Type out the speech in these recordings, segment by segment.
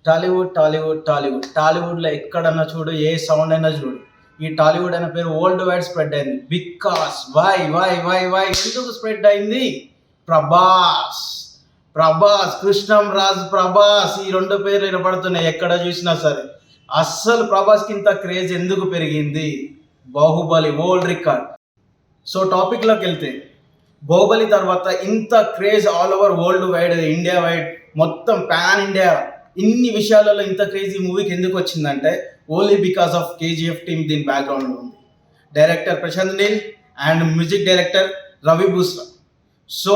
టాలీవుడ్లో ఎక్కడన్నా చూడు, ఏ సౌండ్ అయినా చూడు, ఈ టాలీవుడ్ అనే పేరు వరల్డ్ వైడ్ స్ప్రెడ్ అయింది. బికాస్ వై ఎందుకు స్ప్రెడ్ అయింది? ప్రభాస్ ప్రభాస్ కృష్ణం రాజ్ ప్రభాస్, ఈ రెండు పేర్లు వినపడుతున్నాయి ఎక్కడ చూసినా సరే. అస్సలు ప్రభాస్కి ఇంత క్రేజ్ ఎందుకు పెరిగింది? Baahubali world record. సో టాపిక్లోకి వెళ్తే, బాహుబలి తర్వాత ఇంత craze all over world wide, India wide, మొత్తం పాన్ ఇండియా, ఇన్ని విషయాలలో ఇంత క్రేజ్ ఈ మూవీకి ఎందుకు వచ్చిందంటే only because of KGF team దీని బ్యాక్గ్రౌండ్లో ఉంది. Director Prashanth Neel and music director Ravi Basrur. So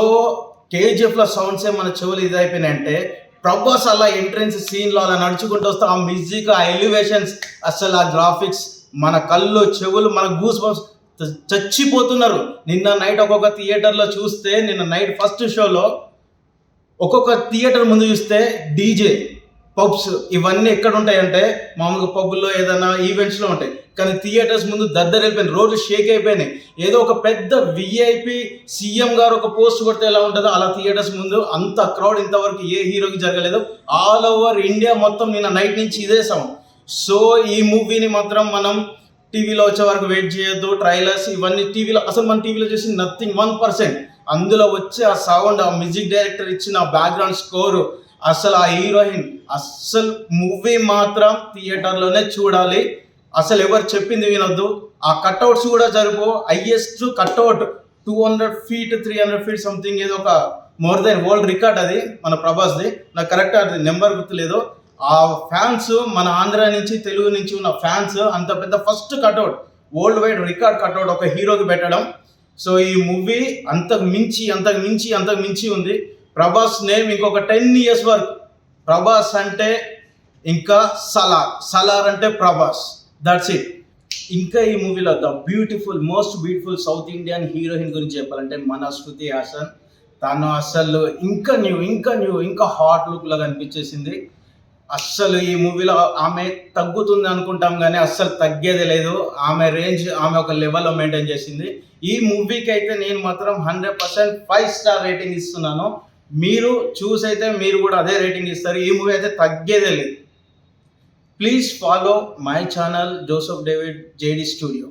కేజీఎఫ్లో సౌండ్సే మన చెవులు ఇదైపోయినాయంటే, ప్రభాస్ అలా ఎంట్రెన్స్ సీన్లో అలా నడుచుకుంటూ వస్తే ఆ మ్యూజిక్, ఆ ఎలివేషన్స్, అసలు ఆ గ్రాఫిక్స్, మన కళ్ళు చెవులు, మన గూస్ బంప్స్ చచ్చిపోతున్నారు. నిన్న నైట్ ఒక్కొక్క థియేటర్లో చూస్తే, నిన్న నైట్ ఫస్ట్ షోలో ఒక్కొక్క థియేటర్ ముందు చూస్తే డీజే, పబ్స్, ఇవన్నీ ఎక్కడ ఉంటాయంటే మామూలుగా పబ్బుల్లో ఏదైనా ఈవెంట్స్లో ఉంటాయి. కానీ థియేటర్స్ ముందు దద్దరు వెళ్ళిపోయింది, రోడ్లు షేక్ అయిపోయినాయి. ఏదో ఒక పెద్ద విఐపి సీఎం గారు ఒక పోస్ట్ కొడితే ఎలా ఉంటుందో అలా థియేటర్స్ ముందు అంత క్రౌడ్ ఇంతవరకు ఏ హీరోకి జరగలేదు. ఆల్ ఓవర్ ఇండియా మొత్తం నిన్న నైట్ నుంచి ఇదే సౌండ్. సో ఈ మూవీని మాత్రం మనం టీవీలో వచ్చే వరకు వెయిట్ చేయొద్దు. ట్రైలర్స్ ఇవన్నీ టీవీలో, అసలు మన టీవీలో చూసి నథింగ్ 1%. అందులో వచ్చే ఆ సౌండ్, ఆ మ్యూజిక్ డైరెక్టర్ ఇచ్చిన బ్యాక్గ్రౌండ్ స్కోరు, అసలు ఆ హీరోయిన్, అస్సలు మూవీ మాత్రం థియేటర్లోనే చూడాలి. అసలు ఎవరు చెప్పింది వినొద్దు. ఆ కట్అవుట్స్ కూడా జరుపు. Highest cutout 200 feet 300 feet something, ఏదో ఒక మోర్ దెన్ వరల్డ్ రికార్డ్ అది మన ప్రభాస్ది. నాకు కరెక్ట్ అది నెంబర్ గుర్తులేదు. ఆ ఫ్యాన్స్, మన ఆంధ్ర నుంచి తెలుగు నుంచి ఉన్న ఫ్యాన్స్, అంత పెద్ద first cutout, world wide record cutout ఒక హీరోకి పెట్టడం. సో ఈ మూవీ అంతకు మించి ఉంది. ప్రభాస్ నేమ్ ఇంకొక 10 years వరకు, ప్రభాస్ అంటే ఇంకా సలార్ అంటే ప్రభాస్, దట్స్ ఇట్. ఇంకా ఈ మూవీలో most beautiful south Indian heroine గురించి చెప్పాలంటే మన శృతి హాసన్. తను అసలు ఇంకా హాట్ లుక్లో కనిపించేసింది. అస్సలు ఈ మూవీలో ఆమె తగ్గుతుంది అనుకుంటాం కానీ అస్సలు తగ్గేది లేదు. ఆమె రేంజ్, ఆమె ఒక లెవెల్లో మెయింటైన్ చేసింది. ఈ మూవీకి అయితే నేను మాత్రం 100% 5 star రేటింగ్ ఇస్తున్నాను. మీరు చూసైతే మీరు కూడా అదే రేటింగ్ ఇస్తారు. ఈ మూవీ అయితే తగ్గేదే లేదు. Please follow my channel Joseph David JD Studio.